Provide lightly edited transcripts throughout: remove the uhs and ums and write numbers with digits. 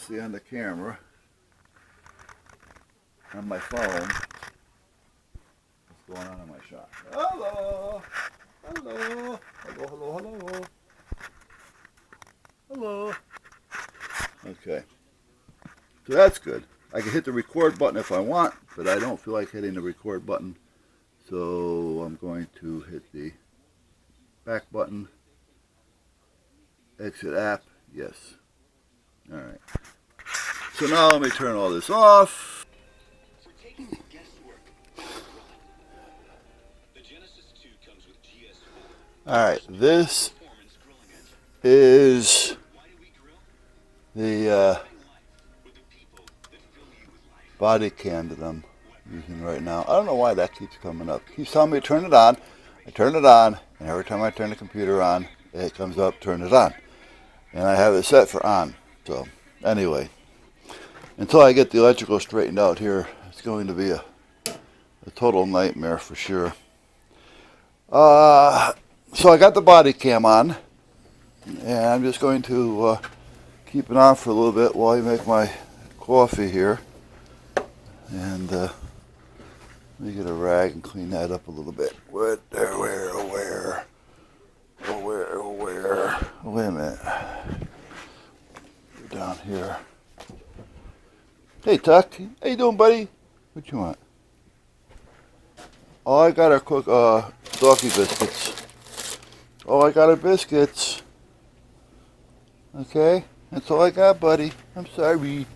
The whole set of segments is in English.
See on the camera, on my phone, what's going on in my shop. Hello! Hello! Hello, hello, hello! Hello! Okay, so that's good. I can hit the record button if I want, but I don't feel like hitting the record button. So I'm going to hit the back button, exit app, yes. Alright. So now let me turn all this off. Alright, this is the Bodycam that I'm using right now. I don't know why that keeps coming up. It keeps telling me to turn it on. I turn it on, and every time I turn the computer on, it comes up, turn it on. And I have it set for on. So, anyway, until I get the electrical straightened out here, it's going to be a total nightmare for sure. So I got the Bodycam on, and I'm just going to keep it on for a little bit while I make my coffee here. And let me get a rag and clean that up a little bit. Where? Wait a minute. You're down here. Hey, Tuck. How you doing, buddy? What you want? Oh, I got our cook doggy biscuits. Oh, I got our biscuits. Okay, that's all I got, buddy. I'm sorry.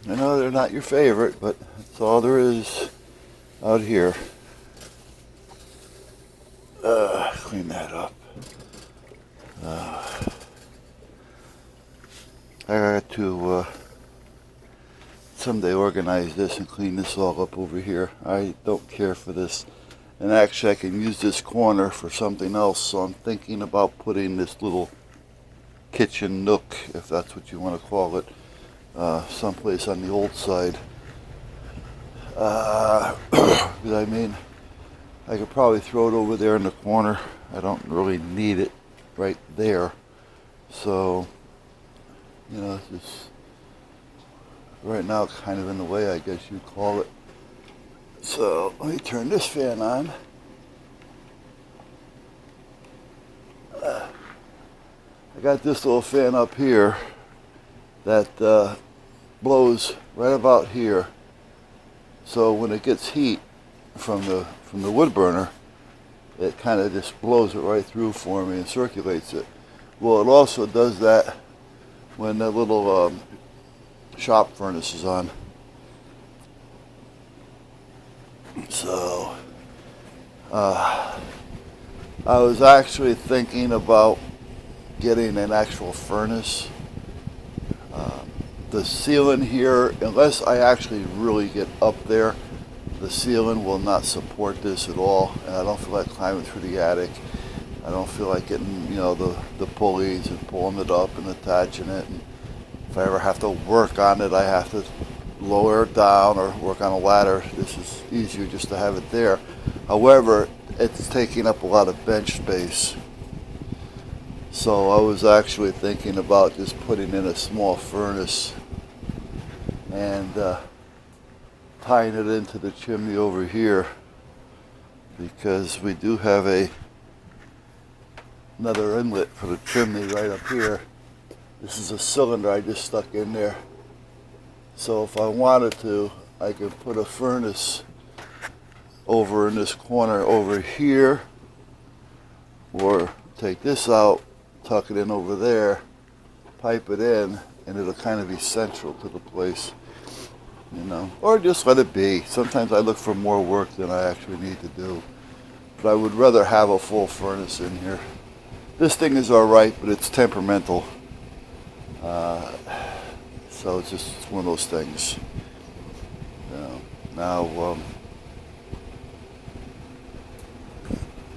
I know they're not your favorite, but that's all there is out here. Clean that up. I got to someday organize this and clean this all up over here. I don't care for this. And actually I can use this corner for something else, so I'm thinking about putting this little kitchen nook, if that's what you want to call it, someplace on the old side. I mean, I could probably throw it over there in the corner. I don't really need it right there. So, you know, it's just right now kind of in the way, I guess you'd call it. So let me turn this fan on. I got this little fan up here that blows right about here. So when it gets heat from the wood burner, it kind of just blows it right through for me and circulates it. Well, it also does that when that little shop furnace is on. So I was actually thinking about getting an actual furnace. The ceiling here, unless I actually really get up there, the ceiling will not support this at all, and I don't feel like climbing through the attic. I don't feel like getting, you know, the pulleys and pulling it up and attaching it. And if I ever have to work on it, I have to lower it down or work on a ladder. This is easier just to have it there. However, it's taking up a lot of bench space. So I was actually thinking about just putting in a small furnace and tying it into the chimney over here, because we do have another inlet for the chimney right up here. This is a cylinder I just stuck in there. So if I wanted to, I could put a furnace over in this corner over here, or take this out, tuck it in over there, pipe it in, and it'll kind of be central to the place, you know, or just let it be. Sometimes I look for more work than I actually need to do, but I would rather have a full furnace in here. This thing is alright, but it's temperamental, so it's just one of those things. You know, now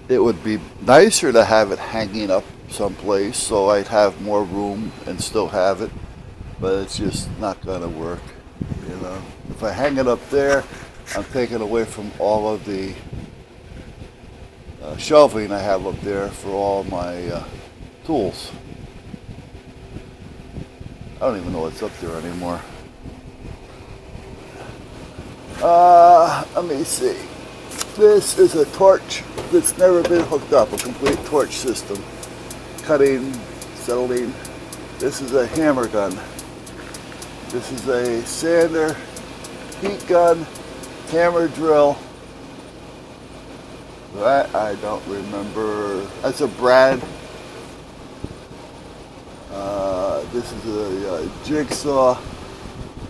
it would be nicer to have it hanging up someplace so I'd have more room and still have it, but it's just not gonna work, you know. If I hang it up there, I'm taking away from all of the shelving I have up there for all my tools. don't even know what's up there anymore. Let me see. This is a torch that's never been hooked up, a complete torch system. Cutting, settling. This is a hammer gun. This is a sander, heat gun, hammer drill. That I don't remember. That's a brad. This is a jigsaw.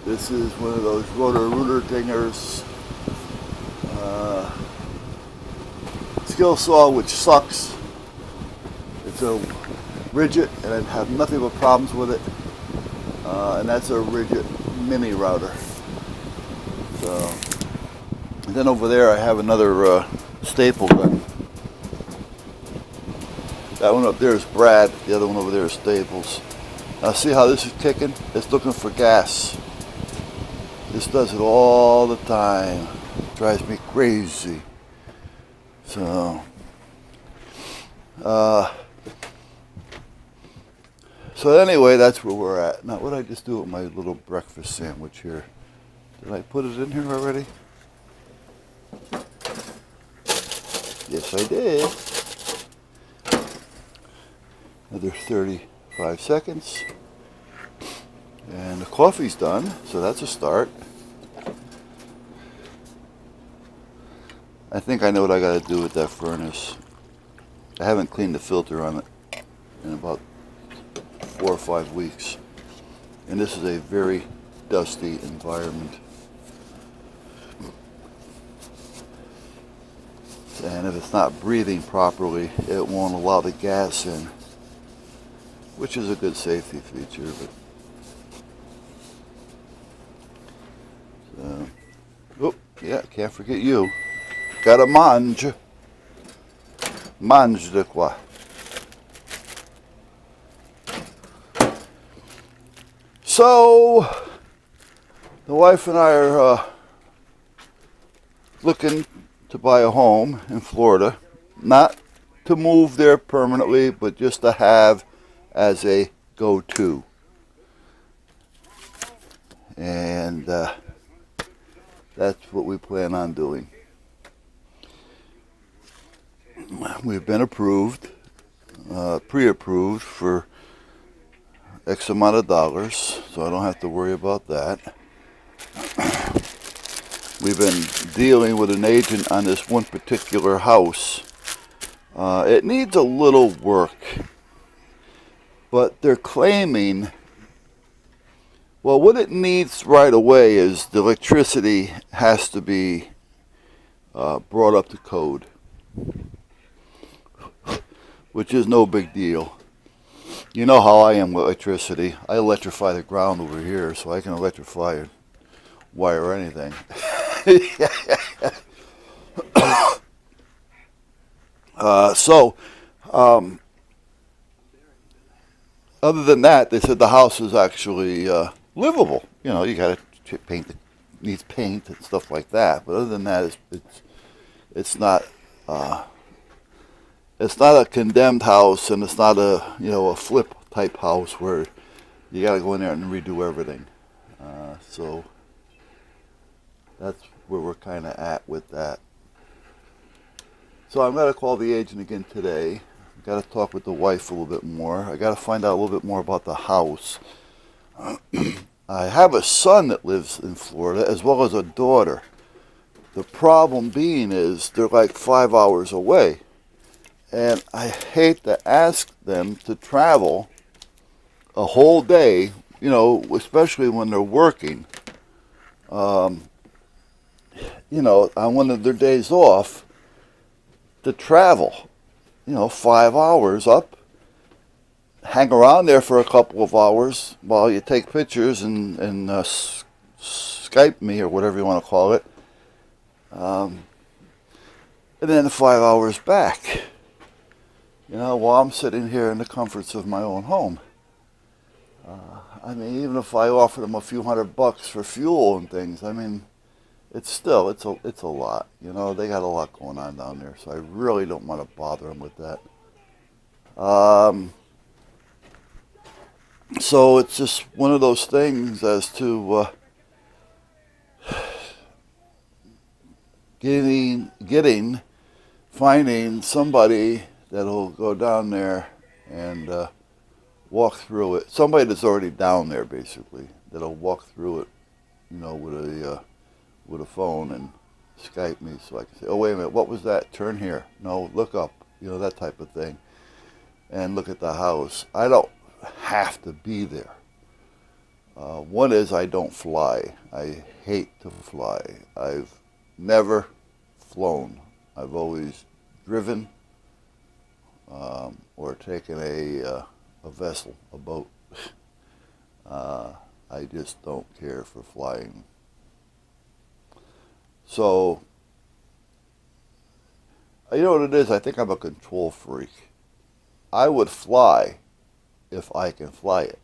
This is one of those rotor-rooter dingers. Skill saw, which sucks. It's a Ridget, and I have nothing but problems with it. And that's a Ridget mini router. So, and then over there I have another staple gun. That one up there is Brad. The other one over there is Staples. Now see how this is kicking? It's looking for gas. This does it all the time. It drives me crazy. So, so anyway, that's where we're at. Now, what did I just do with my little breakfast sandwich here? Did I put it in here already? Yes, I did. Another 35 seconds. And the coffee's done, so that's a start. I think I know what I got to do with that furnace. I haven't cleaned the filter on it in about 4 or 5 weeks. And this is a very dusty environment. And if it's not breathing properly, it won't allow the gas in, which is a good safety feature. But oh, yeah, can't forget you. Gotta mange. Mange de quoi? So, the wife and I are looking to buy a home in Florida. Not to move there permanently, but just to have as a go-to. And that's what we plan on doing. We've been approved, pre-approved for X amount of dollars, so I don't have to worry about that. We've been dealing with an agent on this one particular house. It needs a little work, but they're claiming, well, what it needs right away is the electricity has to be brought up to code, which is no big deal. You know how I am with electricity. I electrify the ground over here, so I can electrify a wire or anything. Other than that, they said the house is actually livable. You know, you got to paint, needs paint and stuff like that. But other than that, it's not a condemned house, and it's not a flip type house where you got to go in there and redo everything. So that's where we're kind of at with that. So I'm going to call the agent again today. I've got to talk with the wife a little bit more. I got to find out a little bit more about the house. I have a son that lives in Florida as well as a daughter. The problem being is they're like 5 hours away. And I hate to ask them to travel a whole day, especially when they're working, on one of their days off, to travel, 5 hours up, hang around there for a couple of hours while you take pictures and Skype me or whatever you want to call it, and then 5 hours back, while I'm sitting here in the comforts of my own home. Even if I offer them a few $100 for fuel and things, it's a lot. They got a lot going on down there, so I really don't want to bother them with that. So it's just one of those things as to finding somebody that'll go down there and walk through it. Somebody that's already down there, basically, that'll walk through it, with a phone and Skype me, so I can say, "Oh, wait a minute, what was that? Turn here. No, look up." That type of thing, and look at the house. I don't have to be there. One is I don't fly. I hate to fly. I've never flown. I've always driven or taken a vessel, a boat. I just don't care for flying. So, you know what it is? I think I'm a control freak. I would fly if I can fly it.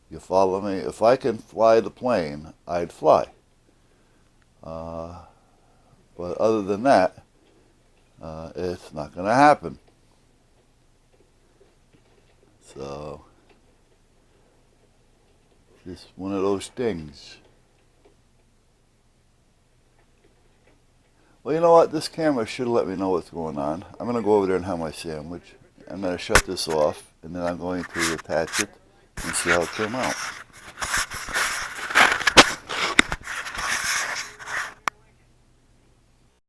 You follow me? If I can fly the plane, I'd fly. But other than that, it's not going to happen. So, just one of those things. Well, you know what? This camera should let me know what's going on. I'm going to go over there and have my sandwich. I'm going to shut this off, and then I'm going to attach it and see how it came out.